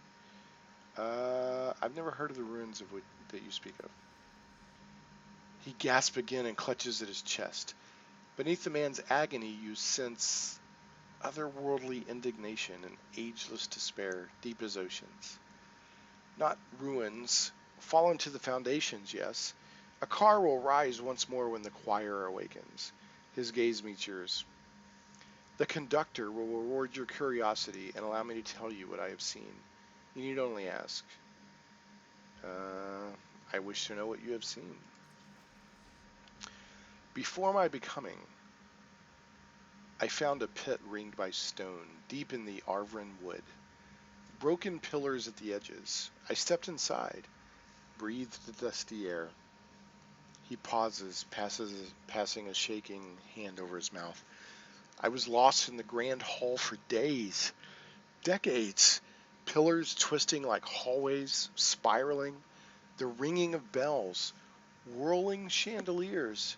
I've never heard of the ruins of that you speak of. He gasps again and clutches at his chest. Beneath the man's agony, you sense otherworldly indignation and ageless despair, deep as oceans. Not ruins, fallen to the foundations, yes. A car will rise once more when the choir awakens. His gaze meets yours. The conductor will reward your curiosity and allow me to tell you what I have seen. You need only ask. I wish to know what you have seen. Before my becoming, I found a pit ringed by stone, deep in the Arvran wood. Broken pillars at the edges. I stepped inside, breathed the dusty air. He pauses, passing a shaking hand over his mouth. I was lost in the grand hall for days, decades. Pillars twisting like hallways, spiraling, the ringing of bells, whirling chandeliers,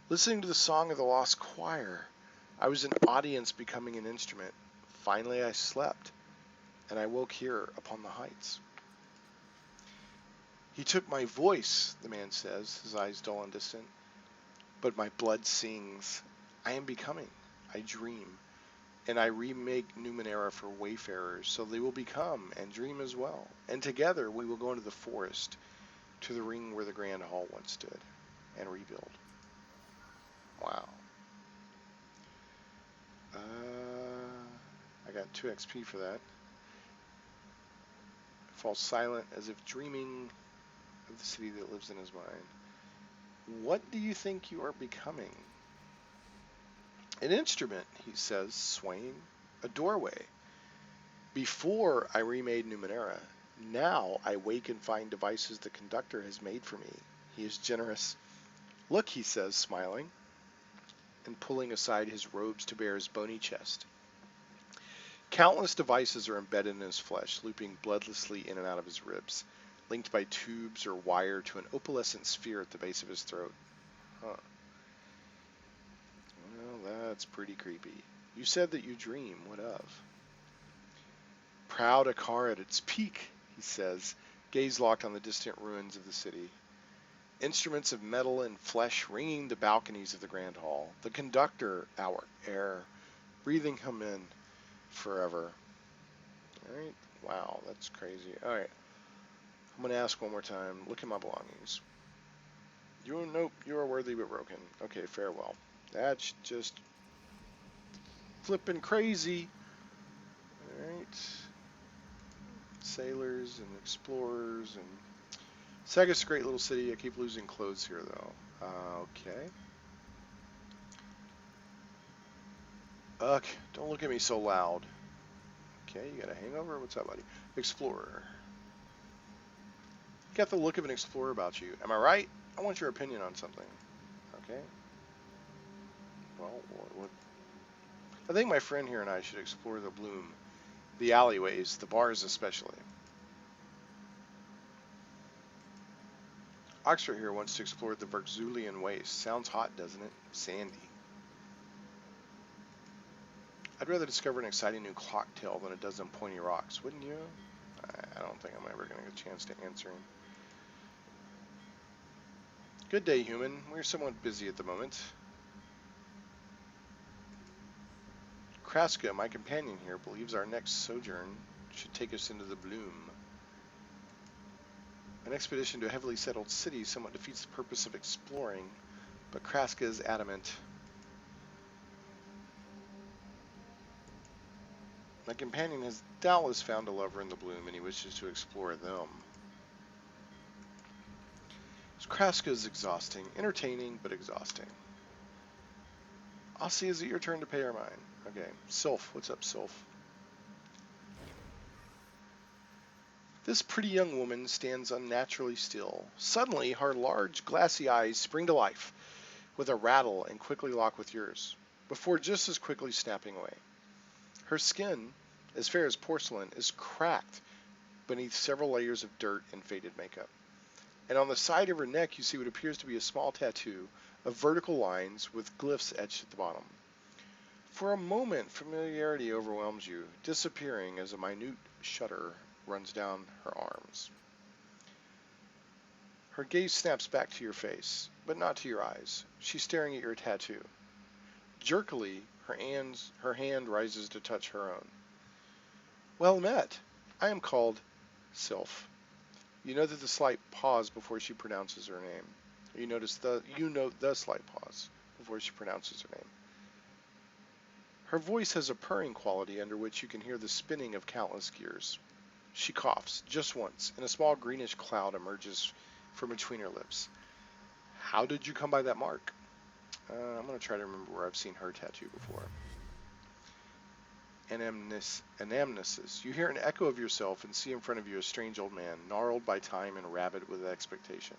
listening to the song of the lost choir. I was an audience becoming an instrument. Finally I slept, and I woke here upon the heights. He took my voice, the man says, his eyes dull and distant. But my blood sings. I am becoming. I dream. And I remake Numenera for wayfarers, so they will become and dream as well. And together we will go into the forest, to the ring where the grand hall once stood, and rebuild. Wow. I got 2 XP for that. Falls silent as if dreaming of the city that lives in his mind. What do you think you are becoming? An instrument, he says, swaying. A doorway. Before I remade Numenera, now I wake and find devices the conductor has made for me. He is generous. Look, he says, smiling, and pulling aside his robes to bare his bony chest. Countless devices are embedded in his flesh, looping bloodlessly in and out of his ribs, linked by tubes or wire to an opalescent sphere at the base of his throat. Huh. Well, that's pretty creepy. You said that you dream. What of? Proud Akar at its peak, he says, gaze locked on the distant ruins of the city. Instruments of metal and flesh ringing the balconies of the grand hall. The conductor, our air, breathing him in forever. Alright, wow, that's crazy. Alright, I'm going to ask one more time. Look at my belongings. Nope, you are worthy but broken. Okay, farewell. That's just flipping crazy. Alright. Sailors and explorers and... Sagat's a great little city. I keep losing clothes here, though. Okay. Ugh, don't look at me so loud. Okay, you got a hangover? What's up, buddy? Explorer. You got the look of an explorer about you. Am I right? I want your opinion on something. Okay. Well, what? I think my friend here and I should explore the bloom. The alleyways, the bars especially. Oxford here wants to explore the Verzulian waste. Sounds hot, doesn't it? Sandy. I'd rather discover an exciting new cocktail than a dozen pointy rocks, wouldn't you? I don't think I'm ever going to get a chance to answer him. Good day, human. We're somewhat busy at the moment. Kraska, my companion here, believes our next sojourn should take us into the bloom. An expedition to a heavily settled city somewhat defeats the purpose of exploring, but Kraska is adamant. My companion has doubtless found a lover in the bloom, and he wishes to explore them. Kraska is exhausting, entertaining, but exhausting. Aussie, is it your turn to pay or mine? Okay, Sylph, what's up, Sylph? This pretty young woman stands unnaturally still. Suddenly, her large, glassy eyes spring to life with a rattle and quickly lock with yours, before just as quickly snapping away. Her skin, as fair as porcelain, is cracked beneath several layers of dirt and faded makeup. And on the side of her neck you see what appears to be a small tattoo of vertical lines with glyphs etched at the bottom. For a moment, familiarity overwhelms you, disappearing as a minute shudder runs down her arms. Her gaze snaps back to your face, but not to your eyes. She's staring at your tattoo. Jerkily, her hand rises to touch her own. Well met. I am called Sylph. You note the slight pause before she pronounces her name. You note the slight pause before she pronounces her name. Her voice has a purring quality under which you can hear the spinning of countless gears. She coughs, just once, and a small greenish cloud emerges from between her lips. How did you come by that mark? I'm going to try to remember where I've seen her tattoo before. Anamnesis. You hear an echo of yourself and see in front of you a strange old man, gnarled by time and rabid with expectation.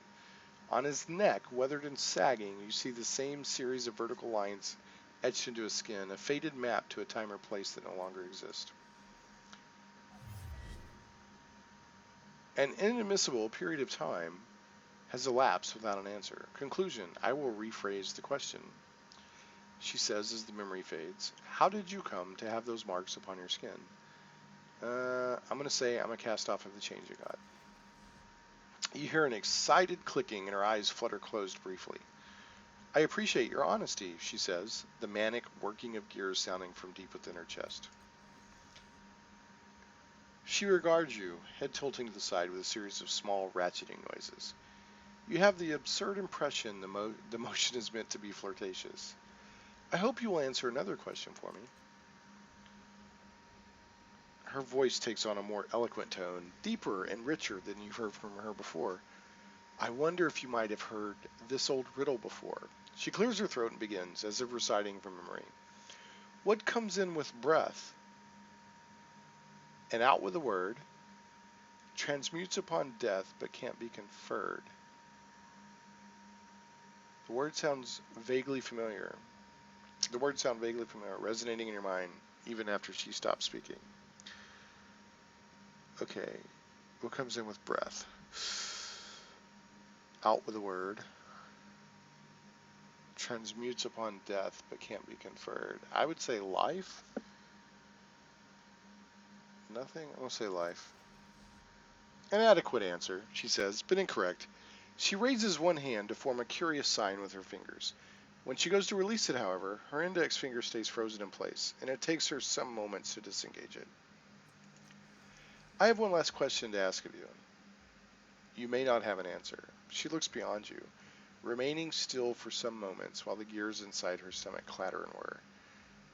On his neck, weathered and sagging, you see the same series of vertical lines etched into his skin, a faded map to a time or place that no longer exists. An inadmissible period of time has elapsed without an answer. Conclusion, I will rephrase the question. She says as the memory fades, how did you come to have those marks upon your skin? I'm going to say I'm a cast off of the change of God. You hear an excited clicking and her eyes flutter closed briefly. I appreciate your honesty, she says, the manic working of gears sounding from deep within her chest. She regards you, head tilting to the side with a series of small ratcheting noises. You have the absurd impression the motion is meant to be flirtatious. I hope you will answer another question for me. Her voice takes on a more eloquent tone, deeper and richer than you've heard from her before. I wonder if you might have heard this old riddle before. She clears her throat and begins, as if reciting from memory. What comes in with breath and out with a word, transmutes upon death but can't be conferred. The word sounds vaguely familiar. The words sound vaguely familiar, resonating in your mind even after she stops speaking. Okay, what comes in with breath? Out with a word. Transmutes upon death but can't be conferred. I would say life. Nothing? I will say life. An adequate answer, she says, but incorrect. She raises one hand to form a curious sign with her fingers. When she goes to release it, however, her index finger stays frozen in place, and it takes her some moments to disengage it. I have one last question to ask of you. You may not have an answer. She looks beyond you, remaining still for some moments while the gears inside her stomach clatter and whir.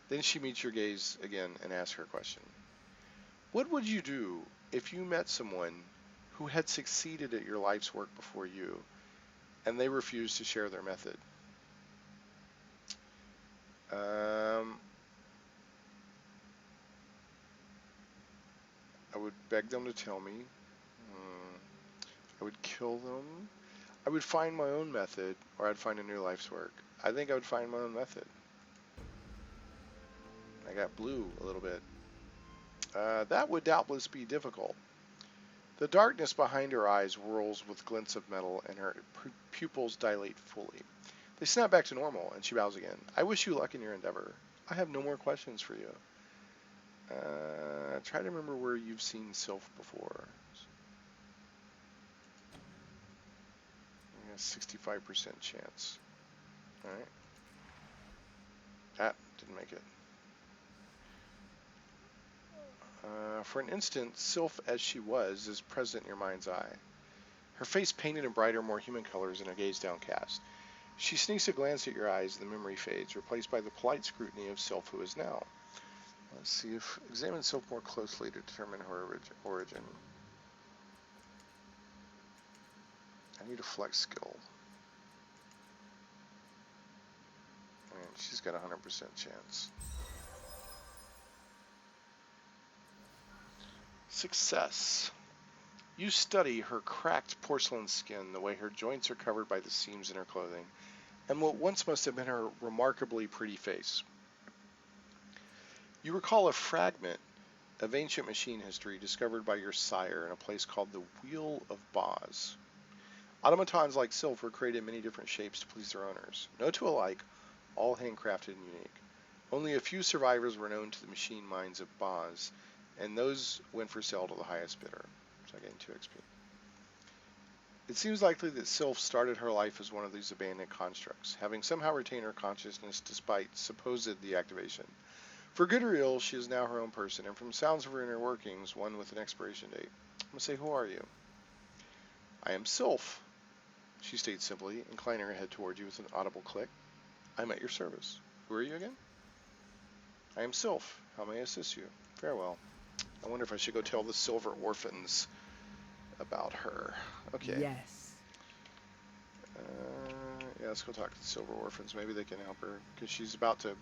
Then she meets your gaze again and asks her question. What would you do if you met someone who had succeeded at your life's work before you, and they refused to share their method? I would beg them to tell me. I would kill them. I would find my own method, or I'd find a new life's work. I think I would find my own method. I got blue a little bit. That would doubtless be difficult. The darkness behind her eyes whirls with glints of metal, and her pupils dilate fully. They snap back to normal, and she bows again. I wish you luck in your endeavor. I have no more questions for you. Try to remember where you've seen Sylph before. 65% chance. Alright. Ah, didn't make it. For an instant, Sylph as she was is present in your mind's eye. her face painted in brighter, more human colors and her gaze downcast. She sneaks a glance at your eyes and the memory fades, replaced by the polite scrutiny of self who is now. Let's see if examine self more closely to determine her origin. I need a flex skill. And she's got a 100% chance. Success. You study her cracked porcelain skin, the way her joints are covered by the seams in her clothing, and what once must have been her remarkably pretty face. You recall a fragment of ancient machine history discovered by your sire in a place called the Wheel of Boz. Automatons like Sylph were created in many different shapes to please their owners, no two alike, all handcrafted and unique. Only a few survivors were known to the machine minds of Boz, and those went for sale to the highest bidder. So I gained 2 XP. It seems likely that Sylph started her life as one of these abandoned constructs, having somehow retained her consciousness despite supposed deactivation. For good or ill, she is now her own person, and from sounds of her inner workings, one with an expiration date. I'm going to say, who are you? I am Sylph, she states simply, inclining her head toward you with an audible click. I'm at your service. Who are you again? I am Sylph. How may I assist you? Farewell. I wonder if I should go tell the Silver Orphans about her. Okay. Yes. Yeah, let's go talk to the Silver Orphans. Maybe they can help her, because she's about to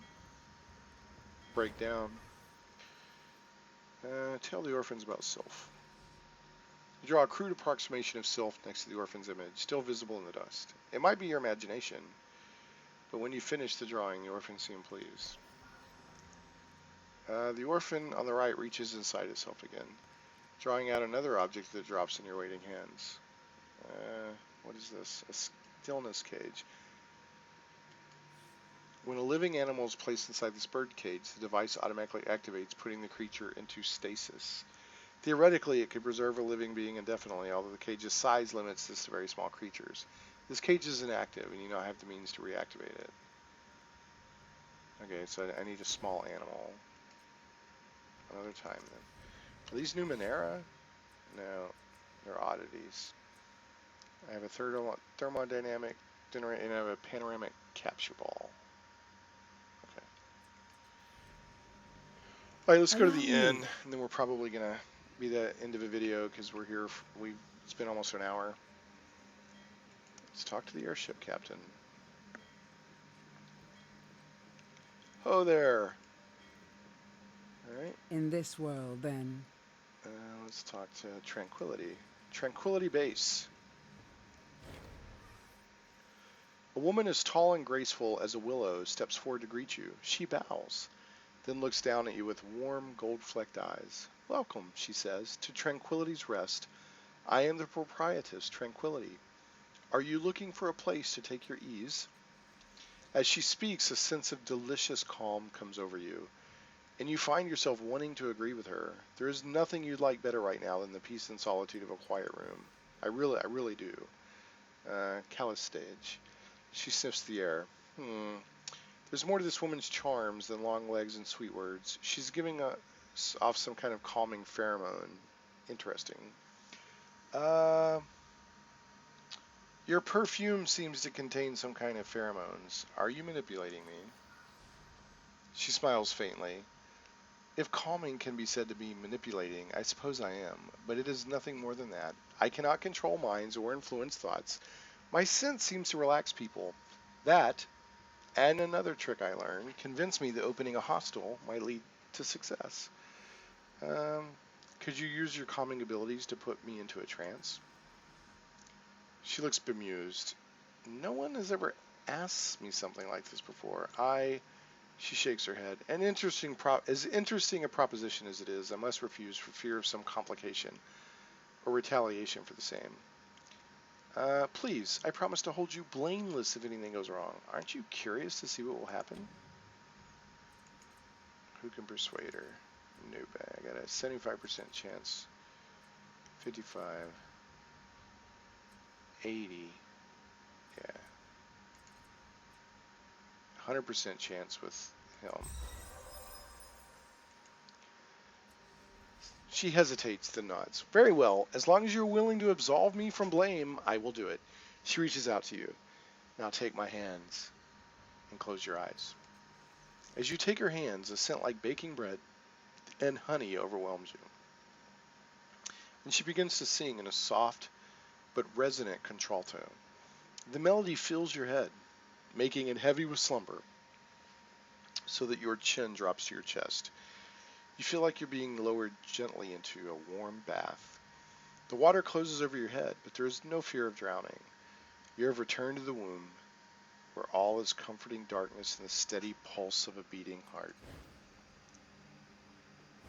break down. Tell the orphans about Sylph. You draw a crude approximation of Sylph next to the orphan's image, still visible in the dust. It might be your imagination, but when you finish the drawing, the orphans seem pleased. The orphan on the right reaches inside itself again, drawing out another object that drops in your waiting hands. What is this? A stillness cage. When a living animal is placed inside this bird cage, the device automatically activates, putting the creature into stasis. Theoretically, it could preserve a living being indefinitely, although the cage's size limits this to very small creatures. This cage is inactive, and you now have the means to reactivate it. Okay, so I need a small animal. Another time, then. Are these Numenera? No, they're oddities. I have a thermodynamic generator, and I have a panoramic capture ball. Okay. Alright, let's go to the inn, and then we're probably going to be the end of the video, because we're here, it's been almost an hour. Let's talk to the airship captain. Oh there! Alright. In this world, then. Let's talk to Tranquility. Tranquility Base. A woman as tall and graceful as a willow steps forward to greet you. She bows, then looks down at you with warm, gold-flecked eyes. Welcome, she says, to Tranquility's Rest. I am the proprietress, Tranquility. Are you looking for a place to take your ease? As she speaks, a sense of delicious calm comes over you, and you find yourself wanting to agree with her. There is nothing you'd like better right now than the peace and solitude of a quiet room. I really do. Callous stage. She sniffs the air. There's more to this woman's charms than long legs and sweet words. She's giving off some kind of calming pheromone. Interesting. Your perfume seems to contain some kind of pheromones. Are you manipulating me? She smiles faintly. If calming can be said to be manipulating, I suppose I am, but it is nothing more than that. I cannot control minds or influence thoughts. My scent seems to relax people. That, and another trick I learned, convinced me that opening a hostel might lead to success. Could you use your calming abilities to put me into a trance? She looks bemused. No one has ever asked me something like this before. She shakes her head. As interesting a proposition as it is, I must refuse for fear of some complication or retaliation for the same. Please, I promise to hold you blameless if anything goes wrong. Aren't you curious to see what will happen? Who can persuade her? Nope, I got a 75% chance. 55. 80. Yeah. 100% chance with him. She hesitates, then nods. Very well. As long as you're willing to absolve me from blame, I will do it. She reaches out to you. Now take my hands and close your eyes. As you take her hands, a scent like baking bread and honey overwhelms you. And she begins to sing in a soft but resonant contralto. The melody fills your head, making it heavy with slumber, so that your chin drops to your chest. You feel like you're being lowered gently into a warm bath. The water closes over your head, but there is no fear of drowning. You have returned to the womb, where all is comforting darkness and the steady pulse of a beating heart.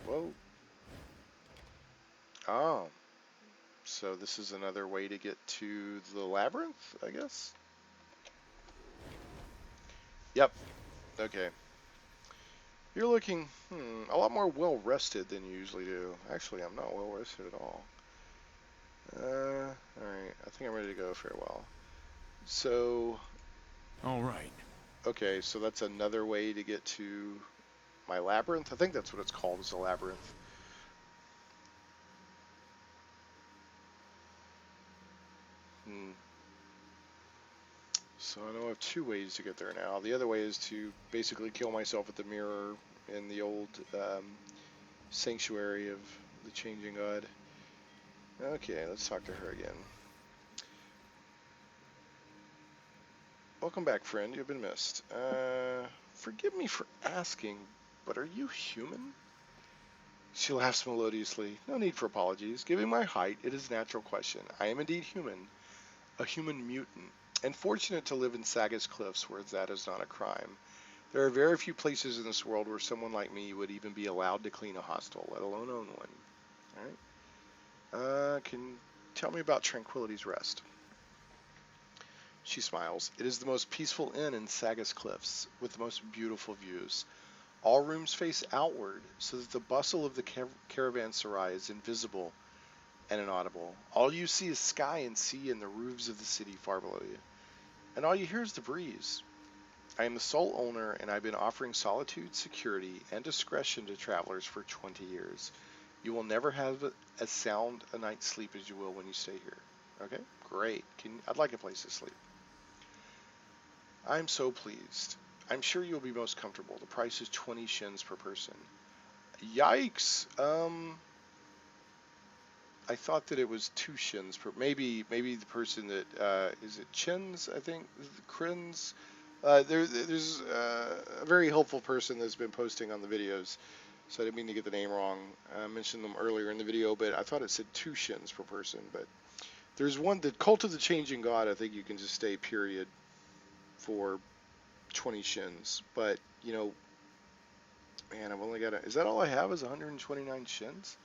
Whoa. Oh. So this is another way to get to the labyrinth, I guess? Yep. Okay. You're looking a lot more well-rested than you usually do. Actually, I'm not well-rested at all. Alright. I think I'm ready to go. Farewell. So... All right. Okay, so that's another way to get to my labyrinth. I think that's what it's called, is a labyrinth. So I know I have two ways to get there now. The other way is to basically kill myself with the mirror in the old sanctuary of the changing god. Okay, let's talk to her again. Welcome back, friend. You've been missed. Forgive me for asking, but are you human? She laughs melodiously. No need for apologies. Given my height, it is a natural question. I am indeed human, a human mutant, and fortunate to live in Sagas Cliffs, where that is not a crime. There are very few places in this world where someone like me would even be allowed to clean a hostel, let alone own one. Alright. Can you tell me about Tranquility's Rest? She smiles. It is the most peaceful inn in Sagas Cliffs, with the most beautiful views. All rooms face outward, so that the bustle of the caravanserai is invisible and inaudible. All you see is sky and sea and the roofs of the city far below you. And all you hear is the breeze. I am the sole owner, and I've been offering solitude, security, and discretion to travelers for 20 years. You will never have as sound a night's sleep as you will when you stay here. Okay? Great. I'd like a place to sleep. I'm so pleased. I'm sure you'll be most comfortable. The price is 20 shins per person. Yikes! I thought that it was 2 shins per. Maybe the person that is it chins? I think crins. There's a very helpful person that's been posting on the videos, so I didn't mean to get the name wrong. I mentioned them earlier in the video, but I thought it said 2 shins per person. But there's one, the Cult of the Changing God. I think you can just stay period for 20 shins, but you know, man, I've only got is that all I have is 129 shins?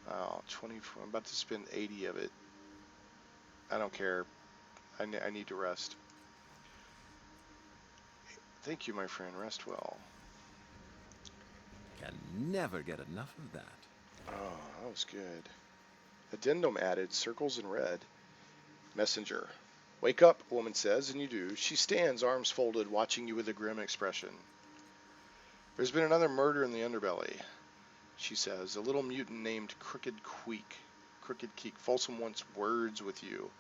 Oh, 24. I'm about to spend 80 of it. I don't care. I need to rest. Thank you, my friend. Rest well. Can never get enough of that. Oh, that was good. Addendum added, circles in red. Messenger. Wake up, a woman says, and you do. She stands, arms folded, watching you with a grim expression. There's been another murder in the underbelly, she says. A little mutant named Crooked Keek. Folsom wants words with you.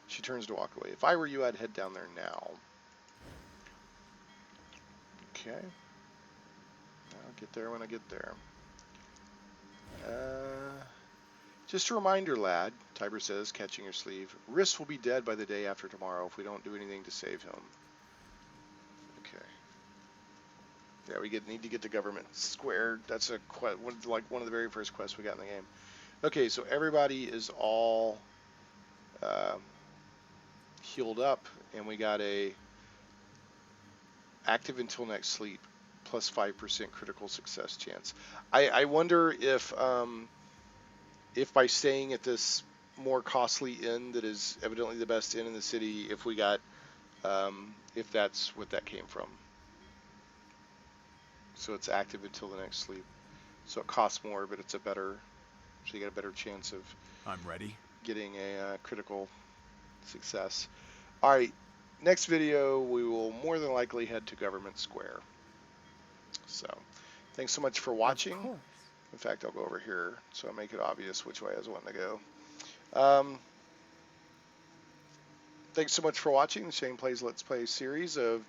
She turns to walk away. If I were you, I'd head down there now. Okay. I'll get there when I get there. Just a reminder, lad, Tiber says, catching her sleeve. Riss will be dead by the day after tomorrow if we don't do anything to save him. Okay. Yeah, we need to get to Government Square. That's one of the very first quests we got in the game. Okay, so everybody is all healed up, and we got a active until next sleep, plus 5% critical success chance. I wonder if by staying at this more costly inn that is evidently the best inn in the city, if we got, if that's what that came from. So it's active until the next sleep. So it costs more, but it's a better, so you get a better chance of I'm ready. getting a critical success. All right, next video, we will more than likely head to Government Square. So, thanks so much for watching. Of course. In fact, I'll go over here so I make it obvious which way I was wanting to go. Um, Thanks so much for watching the Shane Plays Let's Play series of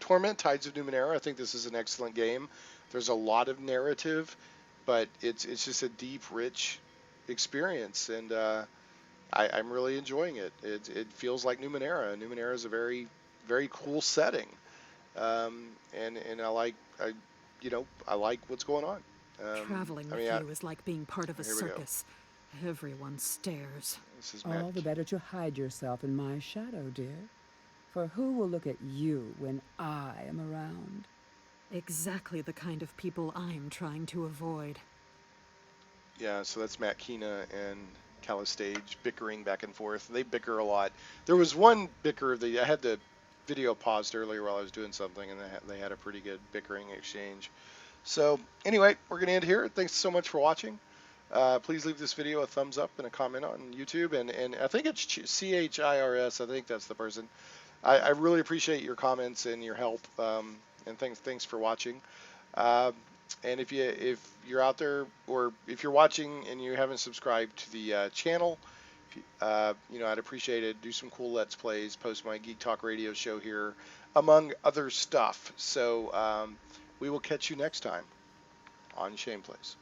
Torment, Tides of Numenera. I think this is an excellent game. There's a lot of narrative, but it's just a deep, rich experience, and I'm really enjoying it. It feels like Numenera. Numenera is a very, very cool setting, and I like what's going on. Traveling I with mean, you is like being part of a here we go. circus. Everyone stares. This is Matt. All the better to hide yourself in my shadow, dear. For who will look at you when I am around? Exactly the kind of people I'm trying to avoid. Yeah, so that's Matt Kina and Callistage bickering back and forth. They bicker a lot. There was one bicker that I had the video paused earlier while I was doing something, and they had a pretty good bickering exchange. So anyway, we're going to end here. Thanks so much for watching. Please leave this video a thumbs up and a comment on YouTube, and I think it's CHIRS. I think that's the person. I really appreciate your comments and your help, and thanks for watching. And if you're out there, or if you're watching and you haven't subscribed to the channel, I'd appreciate it. Do some cool Let's Plays, post my Geek Talk radio show here, among other stuff. So we will catch you next time on Shane Plays.